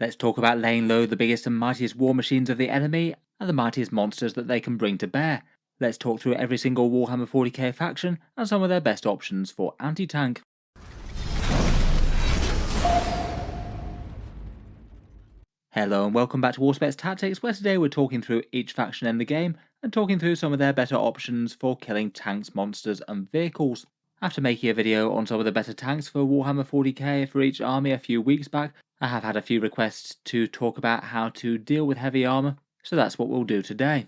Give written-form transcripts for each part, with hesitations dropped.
Let's talk about laying low the biggest and mightiest war machines of the enemy, and the mightiest monsters that they can bring to bear. Let's talk through every single Warhammer 40k faction, and some of their best options for anti-tank. Hello and welcome back to Auspex Tactics, where today we're talking through each faction in the game, and talking through some of their better options for killing tanks, monsters and vehicles. After making a video on some of the better tanks for Warhammer 40k for each army a few weeks back, I have had a few requests to talk about how to deal with heavy armour, so that's what we'll do today.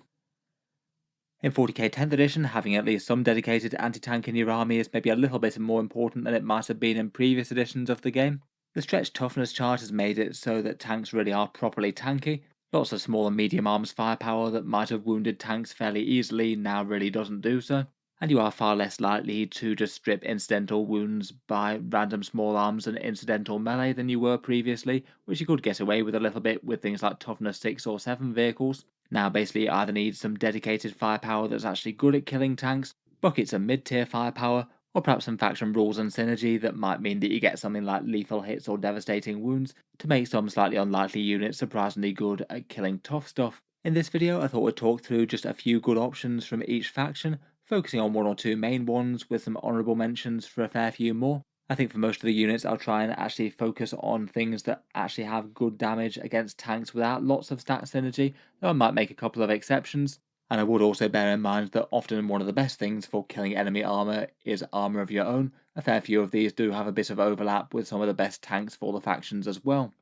In 40k 10th edition, having at least some dedicated anti-tank in your army is maybe a little bit more important than it might have been in previous editions of the game. The stretch toughness chart has made it so that tanks really are properly tanky. Lots of small and medium arms firepower that might have wounded tanks fairly easily now really doesn't do so, and you are far less likely to just strip incidental wounds by random small arms and incidental melee than you were previously, which you could get away with a little bit with things like toughness 6 or 7 vehicles. Now basically you either need some dedicated firepower that's actually good at killing tanks, buckets of mid-tier firepower, or perhaps some faction rules and synergy that might mean that you get something like lethal hits or devastating wounds to make some slightly unlikely units surprisingly good at killing tough stuff. In this video I thought we'd talk through just a few good options from each faction, focusing on one or two main ones with some honourable mentions for a fair few more. I think for most of the units I'll try and actually focus on things that actually have good damage against tanks without lots of stat synergy, though I might make a couple of exceptions. And I would also bear in mind that often one of the best things for killing enemy armour is armour of your own. A fair few of these do have a bit of overlap with some of the best tanks for the factions as well.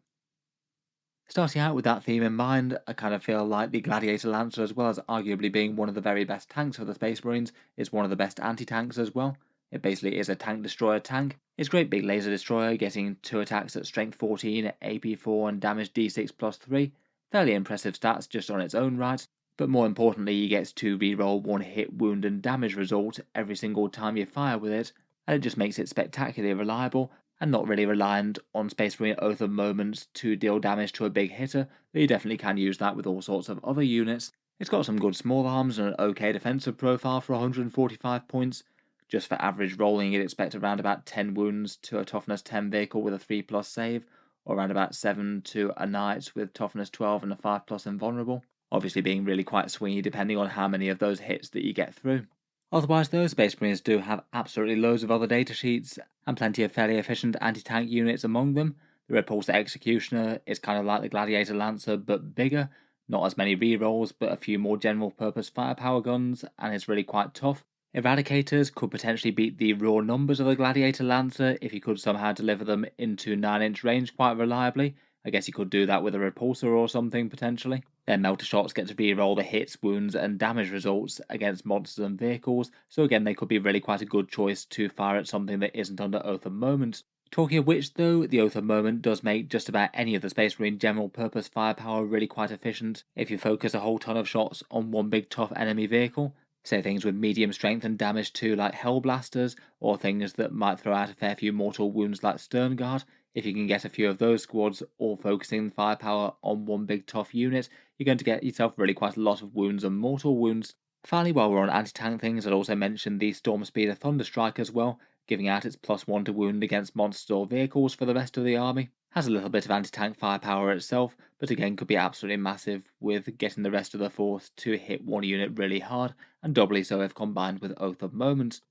Starting out with that theme in mind, I kind of feel like the Gladiator Lancer, as well as arguably being one of the very best tanks for the Space Marines, is one of the best anti-tanks as well. It basically is a tank destroyer tank. It's great big laser destroyer, getting 2 attacks at strength 14, AP 4 and damage d6 plus 3. Fairly impressive stats just on its own right, but more importantly he gets to reroll 1 hit, wound and damage result every single time you fire with it, and it just makes it spectacularly reliable, and not really reliant on Space Marine Oath of Moments to deal damage to a big hitter, but you definitely can use that with all sorts of other units. It's got some good small arms and an okay defensive profile for 145 points. Just for average rolling, you'd expect around about 10 wounds to a toughness 10 vehicle with a 3+ save, or around about 7 to a knight with toughness 12 and a 5+ invulnerable, obviously being really quite swingy depending on how many of those hits that you get through. Otherwise though, Space Marines do have absolutely loads of other datasheets, and plenty of fairly efficient anti-tank units among them. The Repulsor Executioner is kind of like the Gladiator Lancer but bigger, not as many rerolls but a few more general purpose firepower guns, and it's really quite tough. Eradicators could potentially beat the raw numbers of the Gladiator Lancer if you could somehow deliver them into 9-inch range quite reliably. I guess you could do that with a repulsor or something potentially. Their melter shots get to re-roll the hits, wounds and damage results against monsters and vehicles, so again they could be really quite a good choice to fire at something that isn't under Oath of Moment. Talking of which though, the Oath of Moment does make just about any of the Space Marine general purpose firepower really quite efficient if you focus a whole ton of shots on one big tough enemy vehicle. Say things with medium strength and damage too like Hellblasters, or things that might throw out a fair few mortal wounds like Sternguard. If you can get a few of those squads all focusing firepower on one big tough unit, you're going to get yourself really quite a lot of wounds and mortal wounds. Finally, while we're on anti-tank things, I'd also mention the Stormspeeder Thunderstrike as well, giving out its +1 to wound against monsters or vehicles for the rest of the army. Has a little bit of anti-tank firepower itself, but again could be absolutely massive with getting the rest of the force to hit one unit really hard, and doubly so if combined with Oath of Moment.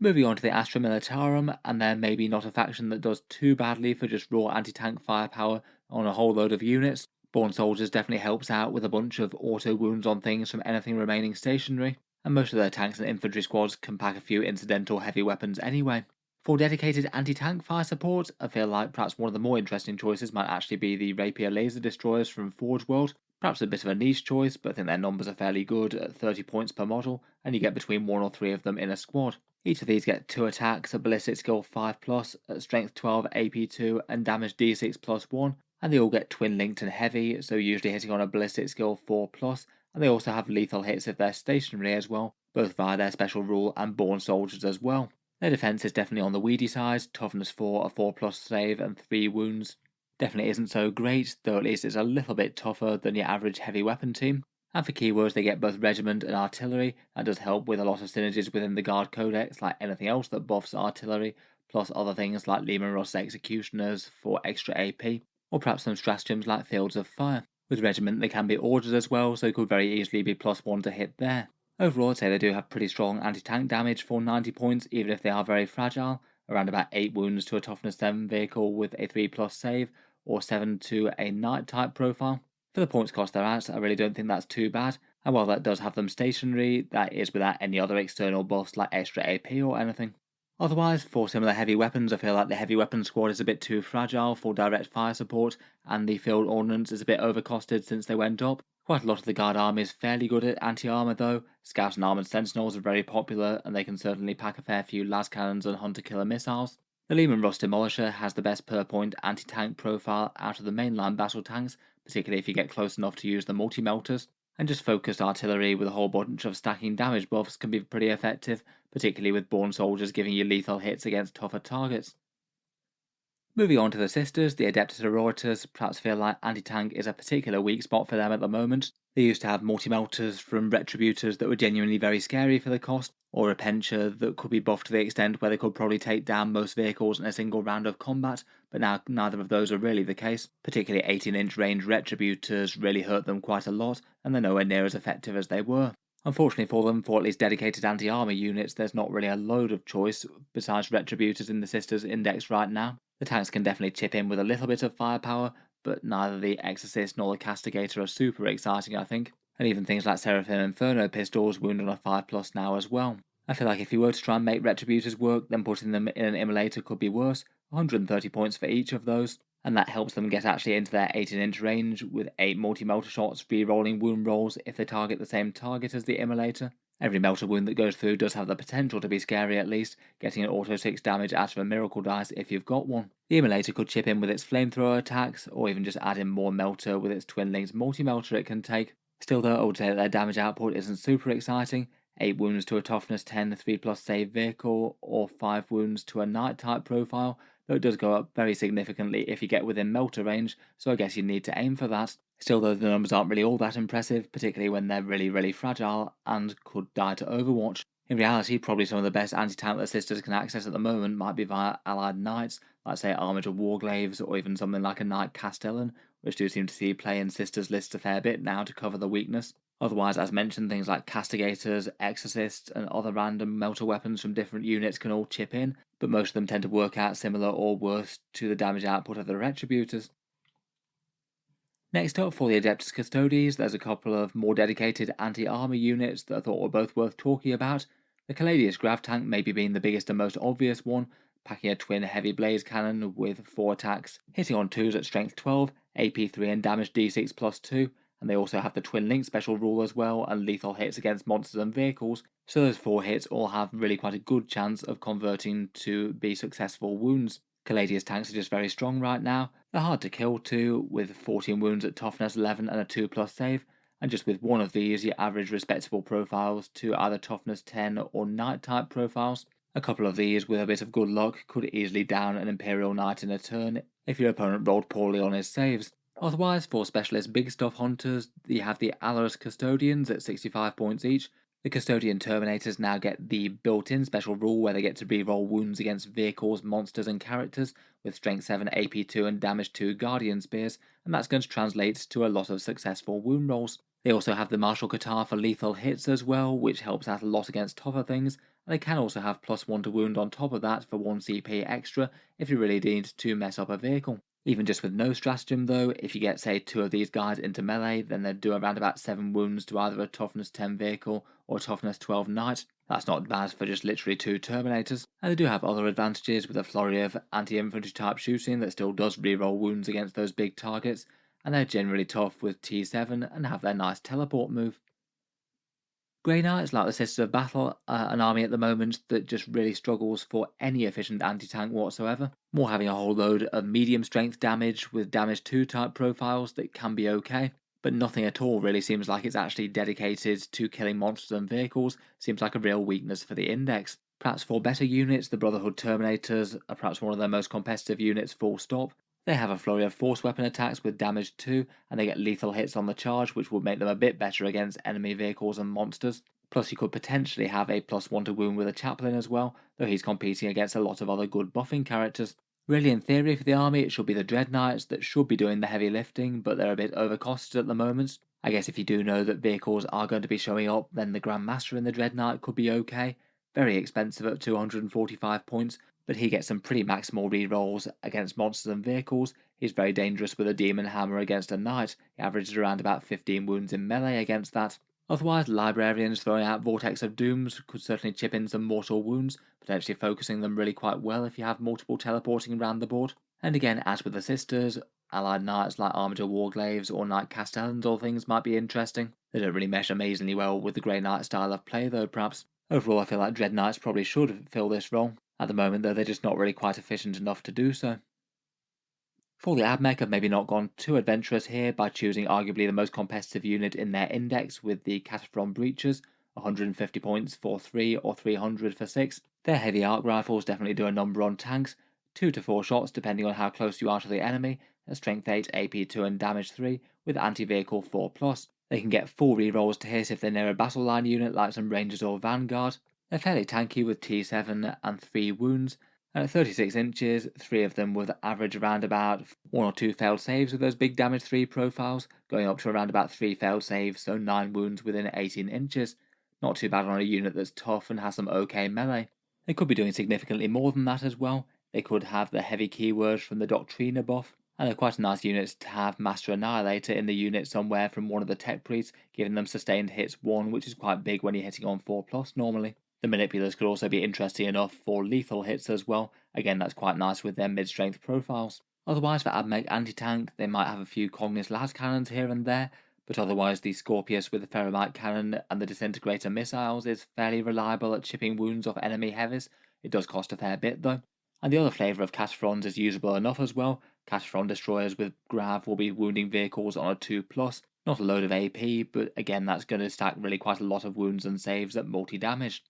Moving on to the Astra Militarum, and they're maybe not a faction that does too badly for just raw anti-tank firepower on a whole load of units. Born Soldiers definitely helps out with a bunch of auto wounds on things from anything remaining stationary, and most of their tanks and infantry squads can pack a few incidental heavy weapons anyway. For dedicated anti-tank fire support, I feel like perhaps one of the more interesting choices might actually be the Rapier Laser Destroyers from Forge World. Perhaps a bit of a niche choice, but I think their numbers are fairly good at 30 points per model, and you get between 1 or 3 of them in a squad. Each of these get 2 attacks, a ballistic skill 5+, at strength 12, AP 2, and damage d6 plus 1, and they all get twin linked and heavy, so usually hitting on a ballistic skill 4+, and they also have lethal hits if they're stationary as well, both via their special rule and Born Soldiers as well. Their defense is definitely on the weedy side, toughness 4, a 4+ save and 3 wounds. Definitely isn't so great, though at least it's a little bit tougher than your average heavy weapon team. And for keywords they get both regiment and artillery, and does help with a lot of synergies within the guard codex like anything else that buffs artillery, plus other things like Leman Russ executioners for extra AP. or perhaps some stratagems like Fields of Fire. With Regiment they can be ordered as well, so they could very easily be +1 to hit there. Overall I'd say they do have pretty strong anti-tank damage for 90 points, even if they are very fragile, around about 8 wounds to a toughness 7 vehicle with a 3+ save, or 7 to a knight type profile. For the points cost they're at, I really don't think that's too bad, and while that does have them stationary, that is without any other external buffs like extra AP or anything. Otherwise, for similar heavy weapons, I feel like the heavy weapon squad is a bit too fragile for direct fire support, and the field ordnance is a bit overcosted since they went up. Quite a lot of the guard army is fairly good at anti-armor though. Scout and armored sentinels are very popular, and they can certainly pack a fair few las cannons and hunter-killer missiles. The Lehman Russ Demolisher has the best per point anti-tank profile out of the mainline battle tanks, particularly if you get close enough to use the multi-melters, and just focused artillery with a whole bunch of stacking damage buffs can be pretty effective, particularly with Born Soldiers giving you lethal hits against tougher targets. Moving on to the sisters, the Adepta Sororitas perhaps feel like anti-tank is a particular weak spot for them at the moment. They used to have multi-melters from Retributors that were genuinely very scary for the cost, or a Pencher that could be buffed to the extent where they could probably take down most vehicles in a single round of combat, but now neither of those are really the case. Particularly 18-inch range Retributors really hurt them quite a lot, and they're nowhere near as effective as they were. Unfortunately for them, for at least dedicated anti-armor units, there's not really a load of choice besides Retributors in the Sisters Index right now. The tanks can definitely chip in with a little bit of firepower, but neither the Exorcist nor the Castigator are super exciting, I think. And even things like Seraphim Inferno pistols wound on a 5+ now as well. I feel like if you were to try and make Retributors work, then putting them in an Immolator could be worse. 130 points for each of those, and that helps them get actually into their 18-inch range with 8 multi-melter shots re-rolling wound rolls if they target the same target as the Immolator. Every melter wound that goes through does have the potential to be scary at least, getting an auto 6 damage out of a miracle dice if you've got one. The Immolator could chip in with its flamethrower attacks, or even just add in more melter with its twin linked multi-melter it can take. Still though, I would say that their damage output isn't super exciting. 8 wounds to a toughness 10 3+ save vehicle, or 5 wounds to a knight type profile, though it does go up very significantly if you get within melter range, so I guess you need to aim for that. Still though, the numbers aren't really all that impressive, particularly when they're really fragile and could die to Overwatch. In reality, probably some of the best anti-tank that Sisters can access at the moment might be via allied knights, like say Armored Warglaves, or even something like a Knight Castellan, which do seem to see play in Sisters lists a fair bit now to cover the weakness. Otherwise, as mentioned, things like Castigators, Exorcists, and other random melter weapons from different units can all chip in, but most of them tend to work out similar or worse to the damage output of the Retributors. Next up, for the Adeptus Custodes, there's a couple of more dedicated anti-armor units that I thought were both worth talking about. The Caladius Grav Tank maybe being the biggest and most obvious one, packing a twin heavy blaze cannon with 4 attacks, hitting on 2s at strength 12, AP 3 and damage d6 +2, and they also have the twin link special rule as well, and lethal hits against monsters and vehicles, so those 4 hits all have really quite a good chance of converting to be successful wounds. Caladius tanks are just very strong right now. They're hard to kill too, with 14 wounds at toughness 11 and a 2+ save, and just with one of these you average respectable profiles to either toughness 10 or knight type profiles. A couple of these, with a bit of good luck, could easily down an Imperial Knight in a turn if your opponent rolled poorly on his saves. Otherwise, for specialist big stuff hunters, you have the Adeptus Custodians at 65 points each. The Custodian Terminators now get the built-in special rule where they get to reroll wounds against vehicles, monsters, and characters with Strength 7, AP 2, and Damage 2 Guardian Spears, and that's going to translate to a lot of successful wound rolls. They also have the Martial Qatar for lethal hits as well, which helps out a lot against tougher things, and they can also have +1 to wound on top of that for 1 CP extra if you really need to mess up a vehicle. Even just with no stratagem though, if you get say 2 of these guys into melee, then they'd do around about 7 wounds to either a toughness 10 vehicle or a toughness 12 knight. That's not bad for just literally 2 Terminators, and they do have other advantages with a flurry of anti-infantry type shooting that still does reroll wounds against those big targets, and they're generally tough with T7 and have their nice teleport move. Grey Knights, like the Sisters of Battle, are an army at the moment that just really struggles for any efficient anti-tank whatsoever. More having a whole load of medium strength damage with damage 2 type profiles that can be okay, but nothing at all really seems like it's actually dedicated to killing monsters and vehicles. Seems like a real weakness for the index. Perhaps for better units, the Brotherhood Terminators are perhaps one of their most competitive units full stop. They have a flurry of force weapon attacks with damage 2, and they get lethal hits on the charge, which would make them a bit better against enemy vehicles and monsters. Plus, you could potentially have a +1 to wound with a chaplain as well, though he's competing against a lot of other good buffing characters. Really, in theory for the army, it should be the Dread Knights that should be doing the heavy lifting, but they're a bit overcosted at the moment. I guess if you do know that vehicles are going to be showing up, then the Grand Master in the Dread Knight could be okay. Very expensive at 245 points, but he gets some pretty maximal rerolls against monsters and vehicles. He's very dangerous with a Demon Hammer against a Knight. He averages around about 15 wounds in melee against that. Otherwise, librarians throwing out Vortex of Dooms could certainly chip in some mortal wounds, potentially focusing them really quite well if you have multiple teleporting around the board. And again, as with the sisters, allied knights like Armiger Warglaves or Knight Castellans or things might be interesting. They don't really mesh amazingly well with the Grey Knight style of play though, perhaps. Overall, I feel like Dread Knights probably should fill this role. At the moment though, they're just not really quite efficient enough to do so. For the Admech, I've maybe not gone too adventurous here by choosing arguably the most competitive unit in their index with the Cataphron Breachers, 150 points for 3 or 300 for 6. Their heavy arc rifles definitely do a number on tanks, 2 to 4 shots depending on how close you are to the enemy, a strength 8, AP 2 and damage 3 with anti-vehicle 4+. They can get full rerolls to hit if they're near a battle line unit like some Rangers or Vanguard. They're fairly tanky with T7 and 3 wounds, and at 36 inches, 3 of them with average around about 1 or 2 failed saves with those big damage 3 profiles, going up to around about 3 failed saves, so 9 wounds within 18 inches. Not too bad on a unit that's tough and has some okay melee. They could be doing significantly more than that as well. They could have the heavy keywords from the Doctrina buff, and they're quite a nice unit to have Master Annihilator in the unit somewhere from one of the tech priests, giving them sustained hits 1, which is quite big when you're hitting on 4+ normally. The Manipulars could also be interesting enough for lethal hits as well. Again, that's quite nice with their mid-strength profiles. Otherwise, for Admech anti-tank, they might have a few Cognis las cannons here and there, but otherwise the Scorpius with the Ferromite cannon and the Disintegrator missiles is fairly reliable at chipping wounds off enemy heavies. It does cost a fair bit though. And the other flavour of Cataphrons is usable enough as well. Cataphron destroyers with Grav will be wounding vehicles on a 2+, not a load of AP, but again that's going to stack really quite a lot of wounds and saves at multi-damage.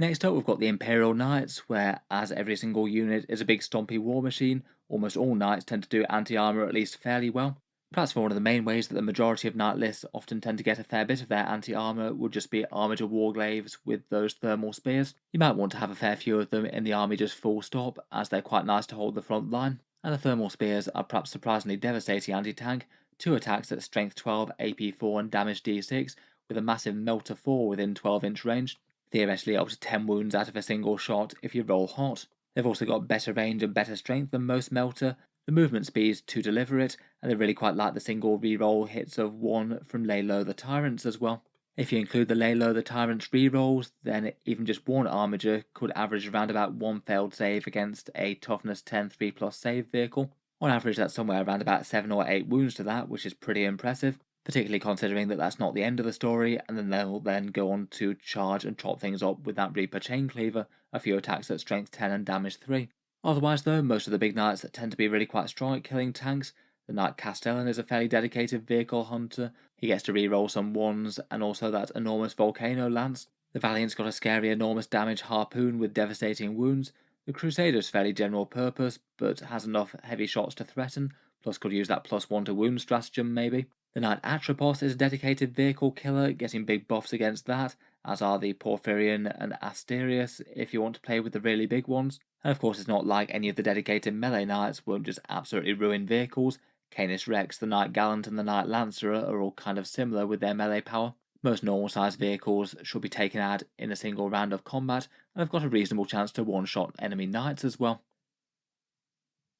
Next up, we've got the Imperial Knights, where as every single unit is a big stompy war machine, almost all knights tend to do anti-armor at least fairly well. Perhaps one of the main ways that the majority of knight lists often tend to get a fair bit of their anti-armor would just be Armiger Warglaves with those thermal spears. You might want to have a fair few of them in the army just full stop, as they're quite nice to hold the front line. And the thermal spears are perhaps surprisingly devastating anti-tank, 2 attacks at strength 12, AP 4 and damage D6, with a massive melter 4 within 12-inch range. Theoretically up to 10 wounds out of a single shot if you roll hot. They've also got better range and better strength than most melter, the movement speeds to deliver it, and they really quite like the single reroll hits of 1 from Lay Low the Tyrants as well. If you include the Lay Low the Tyrants rerolls, then even just one Armiger could average around about 1 failed save against a toughness 10 3+ save vehicle. On average that's somewhere around about 7 or 8 wounds to that, which is pretty impressive, particularly considering that that's not the end of the story, and then they'll then go on to charge and chop things up with that Reaper Chain Cleaver, a few attacks at strength 10 and damage 3. Otherwise though, most of the big knights tend to be really quite strong at killing tanks. The Knight Castellan is a fairly dedicated vehicle hunter. He gets to reroll some 1s, and also that enormous Volcano Lance. The Valiant's got a scary enormous damage harpoon with devastating wounds. The Crusader's fairly general purpose, but has enough heavy shots to threaten, plus could use that +1 to wound stratagem maybe. The Knight Atropos is a dedicated vehicle killer, getting big buffs against that, as are the Porphyrion and Asterius if you want to play with the really big ones. And of course it's not like any of the dedicated melee knights won't just absolutely ruin vehicles. Canis Rex, the Knight Gallant and the Knight Lancer are all kind of similar with their melee power. Most normal sized vehicles should be taken out in a single round of combat, and have got a reasonable chance to one-shot enemy knights as well.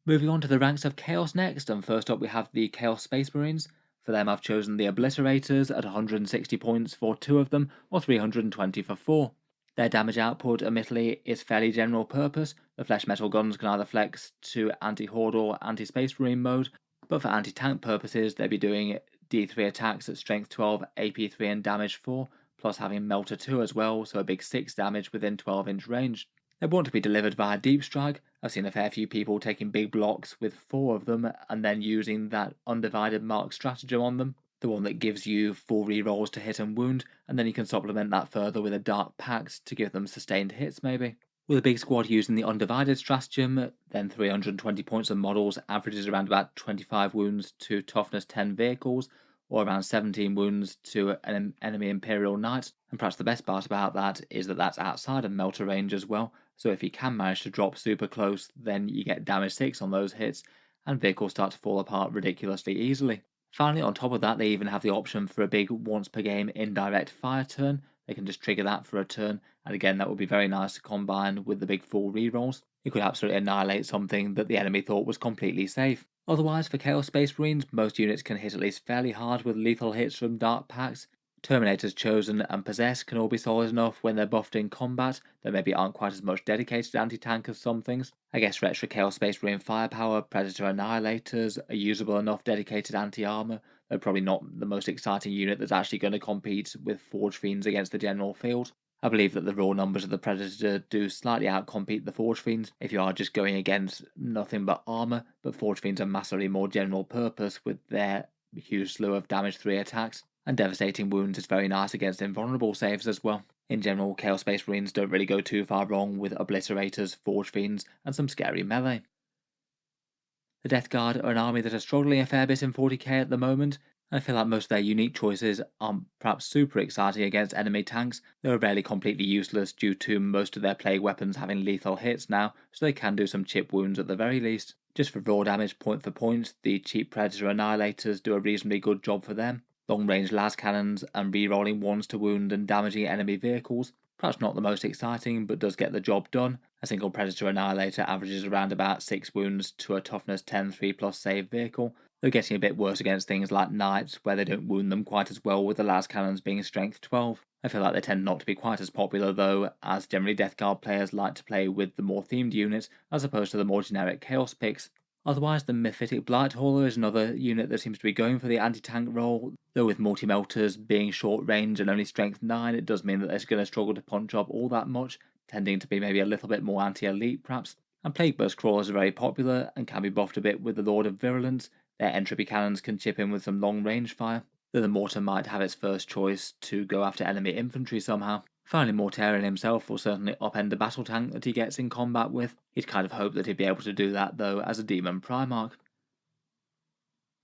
Moving on to the ranks of Chaos next, and first up we have the Chaos Space Marines. For them I've chosen the Obliterators at 160 points for 2 of them, or 320 for 4. Their damage output, admittedly, is fairly general purpose. The Flesh Metal guns can either flex to anti-Horde or anti-Space Marine mode, but for anti-tank purposes they'd be doing D3 attacks at strength 12, AP 3 and damage 4, plus having Melter 2 as well, so a big 6 damage within 12-inch range. They want to be delivered via Deep Strike. I've seen a fair few people taking big blocks with 4 of them and then using that undivided mark stratagem on them, the one that gives you full rerolls to hit and wound, and then you can supplement that further with a Dark Pact to give them sustained hits maybe. With a big squad using the undivided stratagem, then 320 points of models averages around about 25 wounds to toughness 10 vehicles, or around 17 wounds to an enemy Imperial Knight. And perhaps the best part about that is that that's outside of Melter range as well, so if he can manage to drop super close, then you get damage 6 on those hits, and vehicles start to fall apart ridiculously easily. Finally, on top of that, they even have the option for a big once per game indirect fire turn. They can just trigger that for a turn, and again, that would be very nice to combine with the big full rerolls. You could absolutely annihilate something that the enemy thought was completely safe. Otherwise, for Chaos Space Marines, most units can hit at least fairly hard with lethal hits from Dark Packs. Terminators Chosen and Possessed can all be solid enough when they're buffed in combat, that maybe aren't quite as much dedicated anti-tank as some things. I guess for extra Chaos Space Marine firepower, Predator Annihilators are usable enough dedicated anti-armor. They're probably not the most exciting unit that's actually going to compete with Forge Fiends against the general field. I believe that the raw numbers of the Predator do slightly outcompete the Forge Fiends if you are just going against nothing but armor, but Forge Fiends are massively more general purpose with their huge slew of damage 3 attacks, and devastating wounds is very nice against invulnerable saves as well. In general, Chaos Space Marines don't really go too far wrong with Obliterators, Forge Fiends, and some scary melee. The Death Guard are an army that are struggling a fair bit in 40k at the moment. I feel like most of their unique choices aren't perhaps super exciting against enemy tanks. They are rarely completely useless due to most of their plague weapons having lethal hits now, so they can do some chip wounds at the very least. Just for raw damage point for point, the cheap Predator Annihilators do a reasonably good job for them. Long-range las cannons and re-rolling ones to wound and damaging enemy vehicles. Perhaps not the most exciting, but does get the job done. A single Predator Annihilator averages around about 6 wounds to a toughness 10 3+ save vehicle, though getting a bit worse against things like Knights, where they don't wound them quite as well with the las cannons being strength 12. I feel like they tend not to be quite as popular though, as generally Death Guard players like to play with the more themed units as opposed to the more generic Chaos picks. Otherwise, the Mephitic Blight Hauler is another unit that seems to be going for the anti-tank role, though with multi-melters being short range and only strength 9, it does mean that they're going to struggle to punch up all that much, tending to be maybe a little bit more anti-elite perhaps. And Plague Burst Crawlers are very popular and can be buffed a bit with the Lord of Virulence. Their entropy cannons can chip in with some long range fire, though the Mortar might have its first choice to go after enemy infantry somehow. Finally, Mortarion himself will certainly upend the battle tank that he gets in combat with. He'd kind of hope that he'd be able to do that though as a Demon Primarch.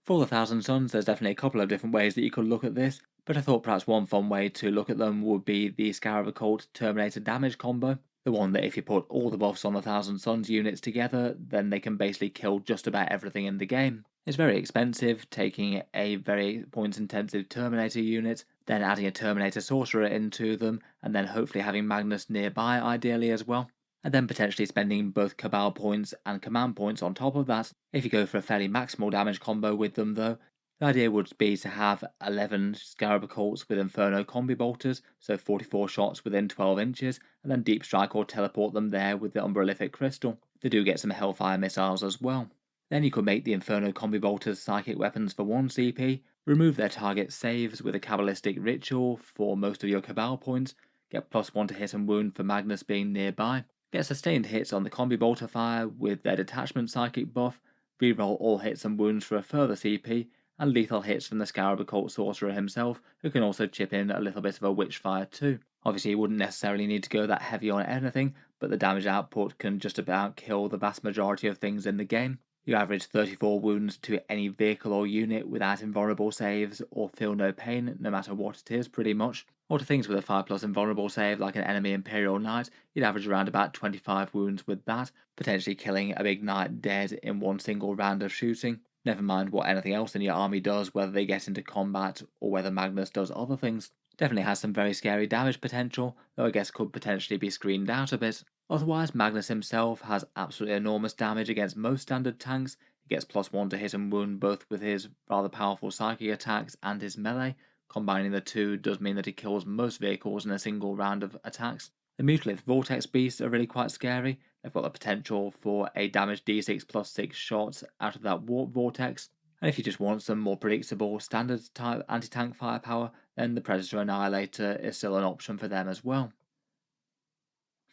For the Thousand Suns, there's definitely a couple of different ways that you could look at this, but I thought perhaps one fun way to look at them would be the Scarab Cult Terminator damage combo. The one that if you put all the buffs on the Thousand Suns units together, then they can basically kill just about everything in the game. It's very expensive, taking a very points intensive Terminator unit, then adding a Terminator Sorcerer into them, and then hopefully having Magnus nearby ideally as well, and then potentially spending both Cabal points and Command points on top of that. If you go for a fairly maximal damage combo with them though, the idea would be to have 11 Scarab Cults with Inferno Combi Bolters, so 44 shots within 12 inches, and then Deep Strike or teleport them there with the Umbralific Crystal. They do get some Hellfire missiles as well. Then you could make the Inferno Combi Bolters psychic weapons for 1 CP, remove their target saves with a Kabbalistic Ritual for most of your Cabal points, get +1 to hit and wound for Magnus being nearby, get sustained hits on the Combi Bolter fire with their Detachment Psychic buff, reroll all hits and wounds for a further CP, and lethal hits from the Scarab Cult Sorcerer himself, who can also chip in a little bit of a Witchfire too. Obviously you wouldn't necessarily need to go that heavy on anything, but the damage output can just about kill the vast majority of things in the game. You average 34 wounds to any vehicle or unit without invulnerable saves, or feel no pain, no matter what it is, pretty much. Or to things with a 5+ invulnerable save, like an enemy Imperial Knight, you'd average around about 25 wounds with that, potentially killing a big knight dead in one single round of shooting. Never mind what anything else in your army does, whether they get into combat, or whether Magnus does other things. Definitely has some very scary damage potential, though I guess could potentially be screened out a bit. Otherwise, Magnus himself has absolutely enormous damage against most standard tanks. He gets +1 to hit and wound both with his rather powerful psychic attacks and his melee. Combining the two does mean that he kills most vehicles in a single round of attacks. The Mutalith Vortex Beasts are really quite scary. They've got the potential for a damage d6 +6 shots out of that Warp Vortex. And if you just want some more predictable standard type anti-tank firepower, then the Predator Annihilator is still an option for them as well.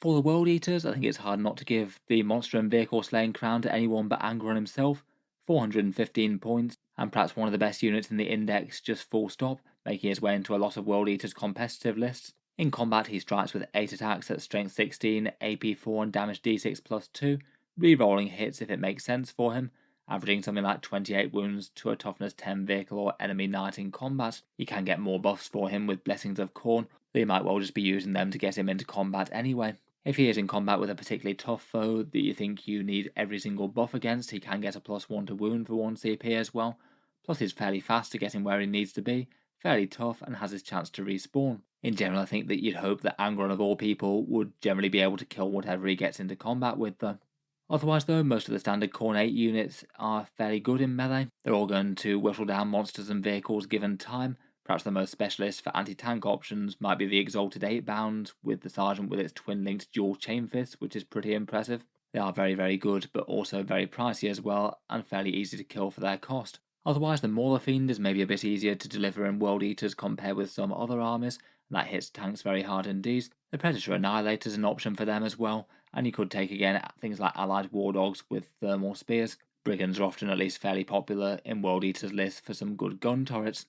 For the World Eaters, I think it's hard not to give the Monster and Vehicle Slaying crown to anyone but Angron himself. 415 points, and perhaps one of the best units in the index, just full stop, making his way into a lot of World Eaters competitive lists. In combat, he strikes with 8 attacks at strength 16, AP 4, and damage d6 +2, re-rolling hits if it makes sense for him, averaging something like 28 wounds to a toughness 10 vehicle or enemy knight in combat. You can get more buffs for him with Blessings of Khorne, though you might well just be using them to get him into combat anyway. If he is in combat with a particularly tough foe that you think you need every single buff against, he can get a +1 to wound for 1 CP as well. Plus he's fairly fast to getting where he needs to be, fairly tough, and has his chance to respawn. In general, I think that you'd hope that Angron of all people would generally be able to kill whatever he gets into combat with though. Otherwise though, most of the standard Khorne 8 units are fairly good in melee. They're all going to whittle down monsters and vehicles given time. Perhaps the most specialist for anti-tank options might be the Exalted 8-bound, with the Sergeant with its twin-linked dual chain fists, which is pretty impressive. They are very, very good, but also very pricey as well, and fairly easy to kill for their cost. Otherwise, the Mauler Fiend is maybe a bit easier to deliver in World Eaters compared with some other armies, and that hits tanks very hard indeed. The Predator Annihilator is an option for them as well, and you could take again things like Allied War Dogs with thermal spears. Brigands are often at least fairly popular in World Eaters lists for some good gun turrets.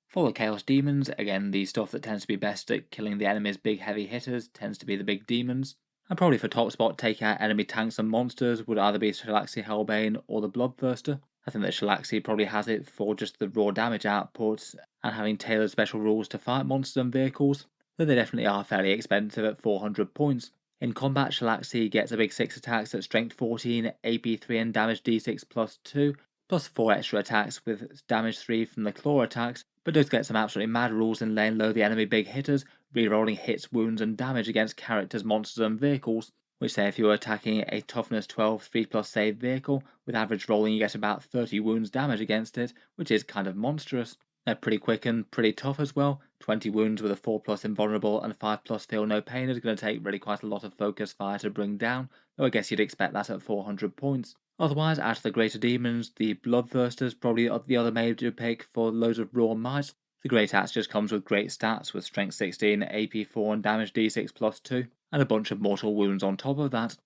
For the Chaos Demons, again the stuff that tends to be best at killing the enemy's big heavy hitters tends to be the big demons. And probably for top spot taking out enemy tanks and monsters would either be Shalaxi Hellbane or the Bloodthirster. I think that Shalaxi probably has it for just the raw damage output and having tailored special rules to fight monsters and vehicles, though they definitely are fairly expensive at 400 points. In combat, Shalaxi gets a big 6 attacks at strength 14, AP 3 and damage d6 plus 2, plus 4 extra attacks with damage 3 from the claw attacks, but does get some absolutely mad rules in laying low the enemy big hitters, rerolling hits, wounds and damage against characters, monsters and vehicles, which say if you're attacking a toughness 12 3+ save vehicle, with average rolling you get about 30 wounds damage against it, which is kind of monstrous. They're pretty quick and pretty tough as well. 20 wounds with a 4+ invulnerable and 5+ feel no pain is going to take really quite a lot of focus fire to bring down, though I guess you'd expect that at 400 points. Otherwise, out of the greater demons, the Bloodthirster's probably the other major pick for loads of raw might. The Great Axe just comes with great stats with strength 16, AP 4 and damage d6 plus 2, and a bunch of mortal wounds on top of that.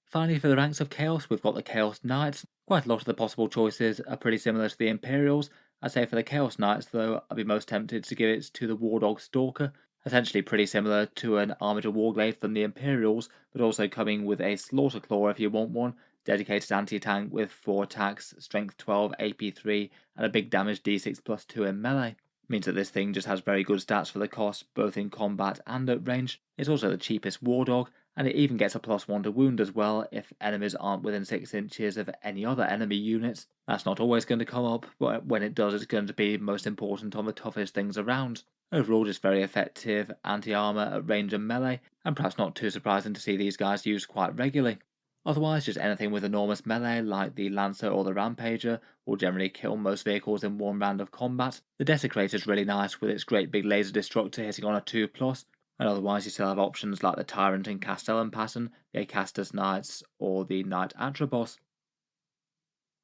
Finally, for the ranks of Chaos, we've got the Chaos Knights. Quite a lot of the possible choices are pretty similar to the Imperials. I'd say for the Chaos Knights, though, I'd be most tempted to give it to the Wardog Stalker. Essentially pretty similar to an Armiger Warglaive from the Imperials, but also coming with a Slaughter Claw if you want one, dedicated anti-tank with 4 attacks, strength 12, AP 3, and a big damage d6 plus 2 in melee. Means that this thing just has very good stats for the cost, both in combat and at range. It's also the cheapest War Dog, and it even gets a +1 to wound as well if enemies aren't within 6 inches of any other enemy units. That's not always going to come up, but when it does, it's going to be most important on the toughest things around. Overall, just very effective anti-armor at range and melee, and perhaps not too surprising to see these guys used quite regularly. Otherwise, just anything with enormous melee, like the Lancer or the Rampager, will generally kill most vehicles in one round of combat. The Desecrator's really nice with its great big laser destructor hitting on a 2+, and otherwise you still have options like the Tyrant and Castellan pattern, the Acastus Knights, or the Knight Atrabos.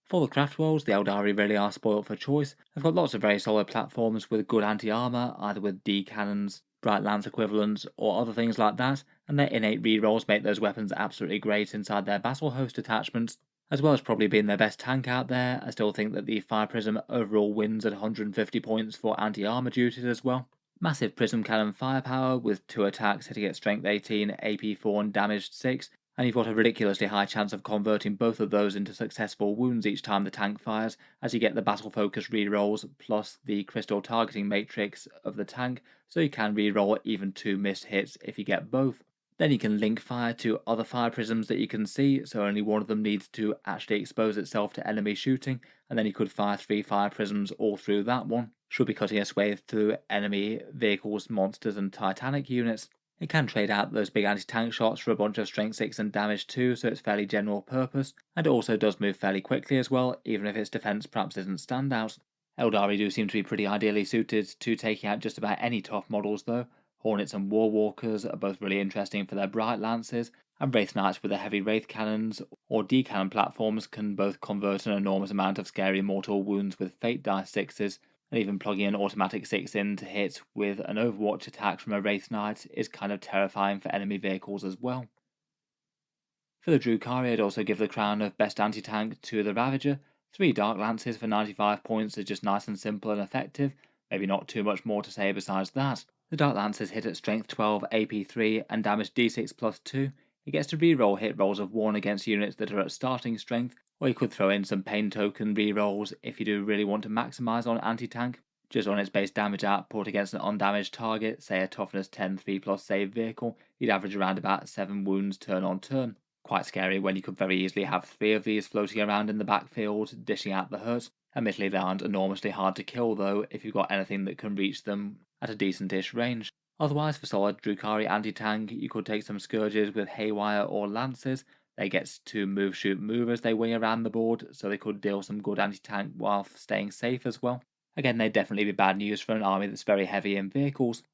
For the craft worlds, the Aeldari really are spoiled for choice. They've got lots of very solid platforms with good anti-armor, either with D cannons, bright lance equivalents, or other things like that, and their innate rerolls make those weapons absolutely great inside their battle host attachments. As well as probably being their best tank out there, I still think that the Fire Prism overall wins at 150 points for anti-armor duties as well. Massive Prism Cannon firepower with 2 attacks hitting at strength 18, AP 4 and damage 6, and you've got a ridiculously high chance of converting both of those into successful wounds each time the tank fires, as you get the battle focus rerolls plus the crystal targeting matrix of the tank, so you can reroll even 2 missed hits if you get both. Then you can link fire to other fire prisms that you can see, so only one of them needs to actually expose itself to enemy shooting, and then you could fire 3 fire prisms all through that one. Should be cutting a swathe through enemy vehicles, monsters and Titanic units. It can trade out those big anti-tank shots for a bunch of strength 6 and damage 2, so it's fairly general purpose, and it also does move fairly quickly as well, even if its defense perhaps isn't standout. Aeldari do seem to be pretty ideally suited to taking out just about any tough models though. Hornets and Warwalkers are both really interesting for their bright lances, and Wraith Knights with their heavy Wraith cannons or D-cannon platforms can both convert an enormous amount of scary mortal wounds with Fate Dice 6s, and even plugging an automatic 6 in to hit with an Overwatch attack from a Wraith Knight is kind of terrifying for enemy vehicles as well. For the Drukhari, I'd also give the crown of best anti-tank to the Ravager. 3 Dark Lances for 95 points is just nice and simple and effective, maybe not too much more to say besides that. The Dark Lances hit at strength 12, AP 3 and damage d6 plus 2. It gets to reroll hit rolls of 1 against units that are at starting strength, or you could throw in some pain token rerolls if you do really want to maximise on anti-tank. Just on its base damage output against an undamaged target, say a toughness 10 3+ save vehicle, you'd average around about 7 wounds turn on turn. Quite scary when you could very easily have 3 of these floating around in the backfield, dishing out the hurt. Admittedly, they aren't enormously hard to kill though, if you've got anything that can reach them at a decent-ish range. Otherwise, for solid Drukhari anti-tank, you could take some Scourges with Haywire or Lances. They get to move, shoot, move as they wing around the board, so they could deal some good anti-tank while staying safe as well. Again, they'd definitely be bad news for an army that's very heavy in vehicles.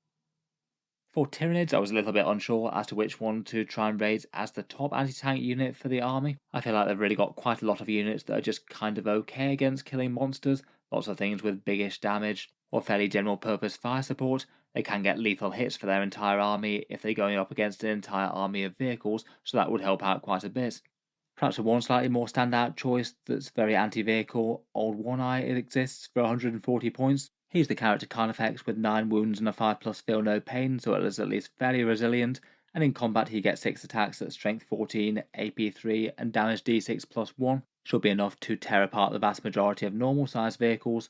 For Tyranids, I was a little bit unsure as to which one to try and raise as the top anti-tank unit for the army. I feel like they've really got quite a lot of units that are just kind of okay against killing monsters, lots of things with biggish damage, or fairly general purpose fire support. They can get lethal hits for their entire army if they're going up against an entire army of vehicles, so that would help out quite a bit. Perhaps a one slightly more standout choice that's very anti-vehicle, Old One Eye, it exists for 140 points. He's the character Carnifex with 9 wounds and a 5+ feel no pain, so it is at least fairly resilient, and in combat he gets 6 attacks at strength 14, AP 3, and damage d6 plus 1. Should be enough to tear apart the vast majority of normal sized vehicles.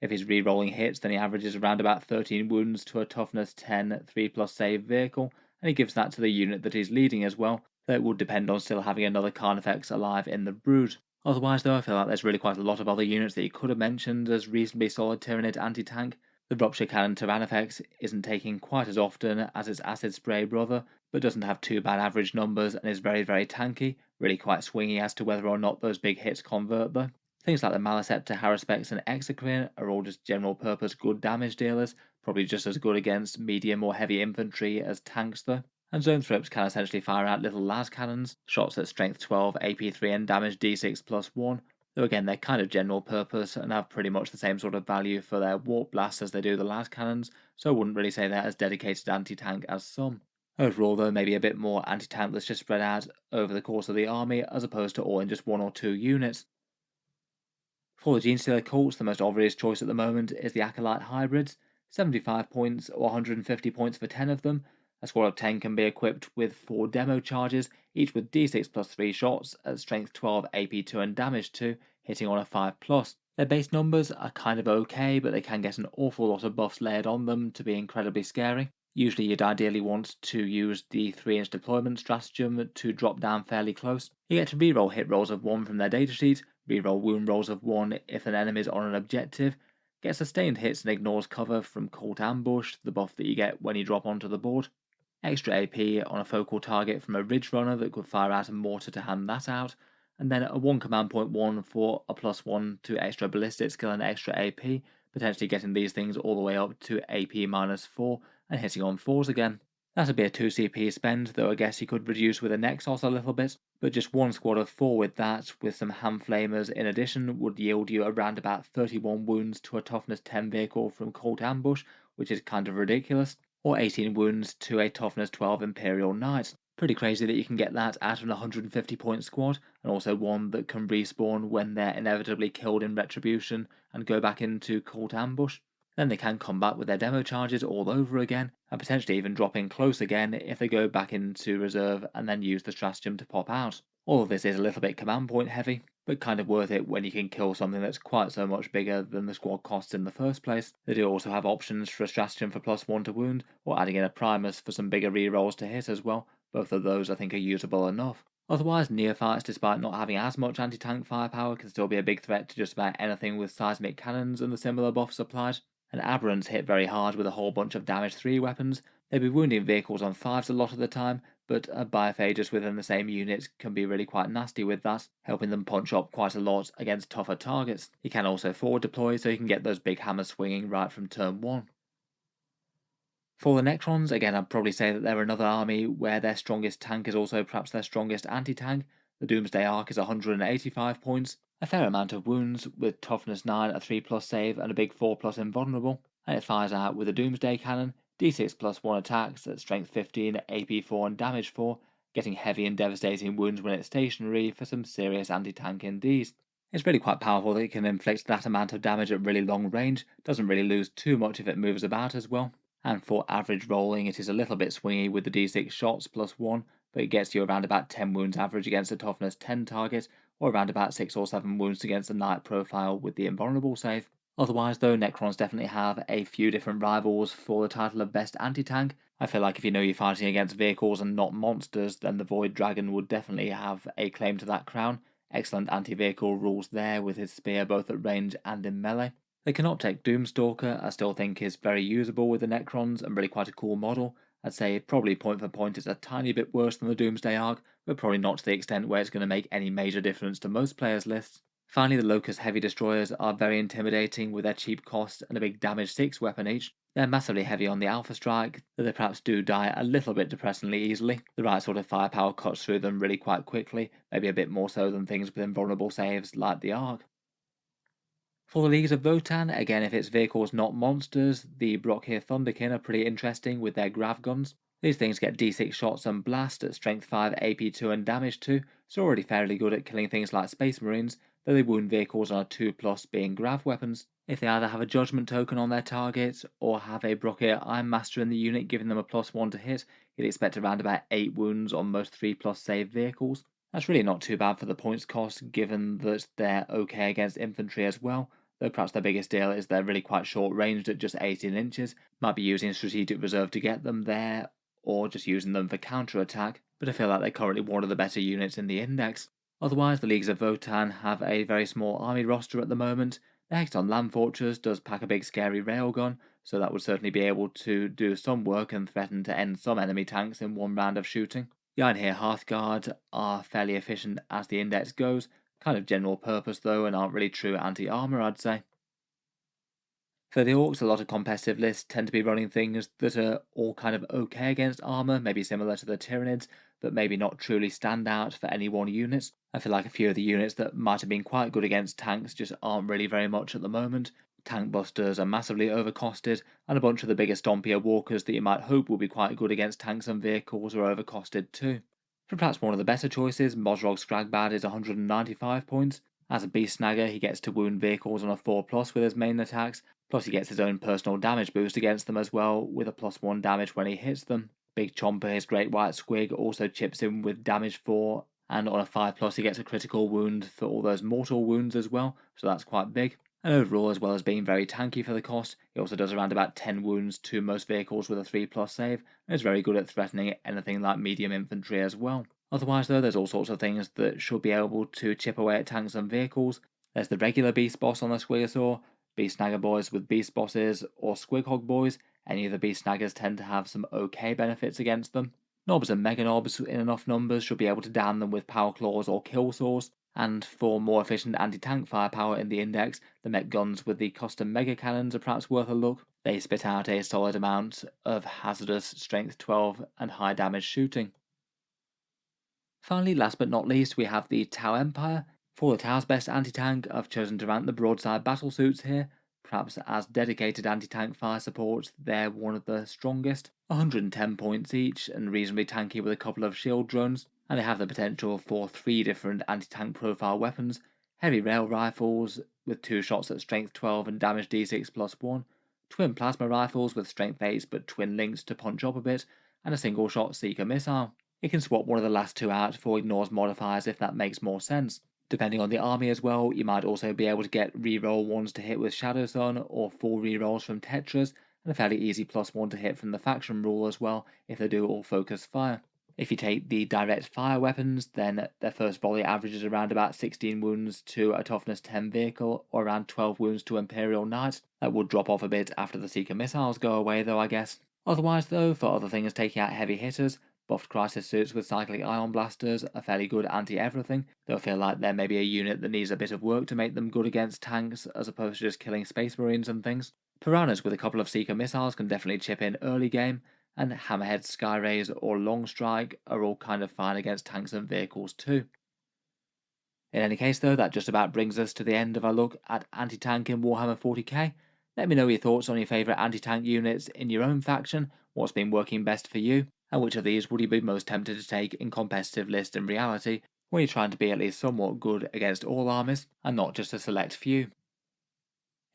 If he's re-rolling hits, then he averages around about 13 wounds to a toughness 10, 3+ save vehicle, and he gives that to the unit that he's leading as well, though it would depend on still having another Carnifex alive in the brood. Otherwise though, I feel like there's really quite a lot of other units that you could have mentioned as reasonably solid Tyranid anti-tank. The Rupture Cannon Tyrannifex isn't taken quite as often as its Acid Spray brother, but doesn't have too bad average numbers and is very tanky, really quite swingy as to whether or not those big hits convert though. Things like the Maliceptor, Haruspex and Exocrine are all just general purpose good damage dealers, probably just as good against medium or heavy infantry as tanks though. And Zone Thrips can essentially fire out little las cannons, shots at strength 12, AP 3 and damage d6 plus 1, though again they're kind of general purpose and have pretty much the same sort of value for their warp blasts as they do the las cannons, so I wouldn't really say they're as dedicated anti-tank as some. Overall though, maybe a bit more anti-tank that's just spread out over the course of the army as opposed to all in just 1 or 2 units. For the Genestealer Cults, the most obvious choice at the moment is the Acolyte Hybrids, 75 points or 150 points for 10 of them. A squad of 10 can be equipped with 4 demo charges, each with d6 plus 3 shots at strength 12, AP 2 and damage 2, hitting on a 5+. Their base numbers are kind of okay, but they can get an awful lot of buffs layered on them to be incredibly scary. Usually you'd ideally want to use the 3-inch deployment stratagem to drop down fairly close. You get to reroll hit rolls of 1 from their datasheet, reroll wound rolls of 1 if an enemy is on an objective, get sustained hits and ignores cover from Cult Ambush, the buff that you get when you drop onto the board. Extra AP on a focal target from a Ridge Runner that could fire out a mortar to hand that out, and then a 1 command point 1 for a +1 to extra ballistic skill and extra AP, potentially getting these things all the way up to AP -4 and hitting on 4s again. That'd be a 2 CP spend, though I guess you could reduce with a Nexus a little bit, but just 1 squad of 4 with that, with some Hand Flamers in addition, would yield you around about 31 wounds to a toughness 10 vehicle from Cult Ambush, which is kind of ridiculous, or 18 wounds to a toughness 12 Imperial Knights. Pretty crazy that you can get that out of an 150 point squad, and also one that can respawn when they're inevitably killed in Retribution and go back into Cult Ambush. Then they can combat with their demo charges all over again, and potentially even drop in close again if they go back into reserve and then use the stratagem to pop out. All of this is a little bit command point heavy, but kind of worth it when you can kill something that's quite so much bigger than the squad costs in the first place. They do also have options for a stratagem for +1 to wound, or adding in a Primus for some bigger rerolls to hit as well. Both of those I think are usable enough. Otherwise, Neophytes, despite not having as much anti-tank firepower, can still be a big threat to just about anything with seismic cannons and the similar buffs applied. And Aberrants hit very hard with a whole bunch of damage 3 weapons. They'd be wounding vehicles on 5s a lot of the time, but a Biphagus within the same unit can be really quite nasty with that, helping them punch up quite a lot against tougher targets. He can also forward deploy, so you can get those big hammers swinging right from turn 1. For the Necrons, again I'd probably say that they're another army where their strongest tank is also perhaps their strongest anti-tank. The Doomsday Arc is 185 points, a fair amount of wounds, with toughness 9, a 3+ save and a big 4+ invulnerable, and it fires out with a Doomsday Cannon, d6 plus 1 attacks at strength 15, AP 4 and damage 4, getting heavy and devastating wounds when it's stationary for some serious anti-tank indeed. It's really quite powerful that it can inflict that amount of damage at really long range, doesn't really lose too much if it moves about as well. And for average rolling, it is a little bit swingy with the d6 shots +1, but it gets you around about 10 wounds average against a toughness 10 target, or around about 6 or 7 wounds against the knight profile with the invulnerable save. Otherwise though, Necrons definitely have a few different rivals for the title of best anti-tank. I feel like if you know you're fighting against vehicles and not monsters, then the Void Dragon would definitely have a claim to that crown. Excellent anti-vehicle rules there with his spear both at range and in melee. The Canoptek Doomstalker I still think is very usable with the Necrons and really quite a cool model. I'd say probably point for point it's a tiny bit worse than the Doomsday Arc, but probably not to the extent where it's going to make any major difference to most players' lists. Finally, the Locust Heavy Destroyers are very intimidating with their cheap cost and a big damage 6 weapon each. They're massively heavy on the Alpha Strike, though they perhaps do die a little bit depressingly easily. The right sort of firepower cuts through them really quite quickly, maybe a bit more so than things with invulnerable saves like the Arc. For the Leagues of Votann, again if it's vehicles not monsters, the Drukhari Thunderkin are pretty interesting with their grav guns. These things get d6 shots and blast at strength 5, AP 2 and damage 2, so already fairly good at killing things like Space Marines, though they wound vehicles on a 2+ being grav weapons. If they either have a judgment token on their target, or have a Drukhari Iron Master in the unit giving them a +1 to hit, you'd expect around about 8 wounds on most 3+ save vehicles. That's really not too bad for the points cost, given that they're okay against infantry as well, though perhaps their biggest deal is they're really quite short ranged at just 18 inches. Might be using Strategic Reserve to get them there, or just using them for counter attack, but I feel like they're currently one of the better units in the index. Otherwise, the Leagues of Votann have a very small army roster at the moment. The Hexton Land Fortress does pack a big scary railgun, so that would certainly be able to do some work and threaten to end some enemy tanks in one round of shooting. The Iron Here Hearthguard are fairly efficient as the index goes, kind of general purpose though, and aren't really true anti-armor, I'd say. For the Orks, a lot of competitive lists tend to be running things that are all kind of okay against armor, maybe similar to the Tyranids, but maybe not truly stand out for any one unit. I feel like a few of the units that might have been quite good against tanks just aren't really very much at the moment. Tank Busters are massively overcosted, and a bunch of the bigger stompier walkers that you might hope will be quite good against tanks and vehicles are overcosted too. For perhaps one of the better choices, Mosrog Scragbad is 195 points. As a Beast Snagger, he gets to wound vehicles on a 4+ with his main attacks, plus he gets his own personal damage boost against them as well, with a +1 damage when he hits them. Big Chomper, his Great White Squig, also chips in with damage 4, and on a 5+ he gets a critical wound for all those mortal wounds as well, so that's quite big. And overall, as well as being very tanky for the cost, he also does around about 10 wounds to most vehicles with a 3+ save, and is very good at threatening anything like medium infantry as well. Otherwise though, there's all sorts of things that should be able to chip away at tanks and vehicles. There's the regular Beast Boss on the Squigosaur, Beast Snagger boys with Beast Bosses, or Squighog boys. Any of the Beast Snaggers tend to have some okay benefits against them. Knobs and Mega Knobs in enough numbers should be able to down them with Power Claws or Kill Saws. And for more efficient anti-tank firepower in the index, the mech guns with the custom mega cannons are perhaps worth a look. They spit out a solid amount of hazardous strength 12 and high damage shooting. Finally, last but not least, we have the Tau Empire. For the Tau's best anti-tank, I've chosen to rank the broadside battlesuits here. Perhaps as dedicated anti-tank fire supports, they're one of the strongest. 110 points each, and reasonably tanky with a couple of shield drones, and they have the potential for 3 different anti-tank profile weapons. Heavy rail rifles with 2 shots at strength 12 and damage d6 +1, twin plasma rifles with strength 8 but twin links to punch up a bit, and a single shot seeker missile. You can swap one of the last 2 out for ignores modifiers if that makes more sense. Depending on the army as well, you might also be able to get reroll ones to hit with Shadow Sun, or 4 rerolls from Tetras, and a fairly easy +1 to hit from the faction rule as well if they do all focus fire. If you take the direct fire weapons, then their first volley averages around about 16 wounds to a toughness 10 vehicle, or around 12 wounds to Imperial Knights. That would drop off a bit after the Seeker missiles go away though, I guess. Otherwise though, for other things taking out heavy hitters, buffed crisis suits with cyclic ion blasters are fairly good anti-everything, though I feel like there may be a unit that needs a bit of work to make them good against tanks as opposed to just killing space marines and things. Piranhas with a couple of Seeker missiles can definitely chip in early game, and Hammerhead, Skyrays or Long Strike are all kind of fine against tanks and vehicles too. In any case though, that just about brings us to the end of our look at anti-tank in Warhammer 40k. Let me know your thoughts on your favourite anti-tank units in your own faction, what's been working best for you, and which of these would you be most tempted to take in competitive list and reality when you're trying to be at least somewhat good against all armies, and not just a select few.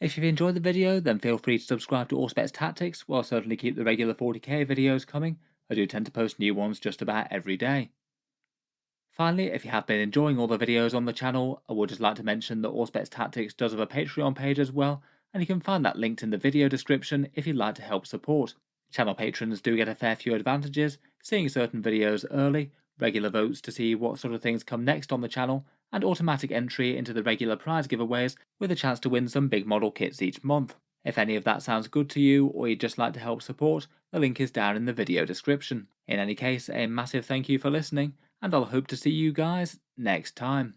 If you've enjoyed the video, then feel free to subscribe to Auspex Tactics, while I'll certainly keep the regular 40k videos coming. I do tend to post new ones just about every day. Finally, if you have been enjoying all the videos on the channel, I would just like to mention that Auspex Tactics does have a Patreon page as well, and you can find that linked in the video description if you'd like to help support. Channel patrons do get a fair few advantages, seeing certain videos early, regular votes to see what sort of things come next on the channel, and automatic entry into the regular prize giveaways with a chance to win some big model kits each month. If any of that sounds good to you, or you'd just like to help support, the link is down in the video description. In any case, a massive thank you for listening, and I'll hope to see you guys next time.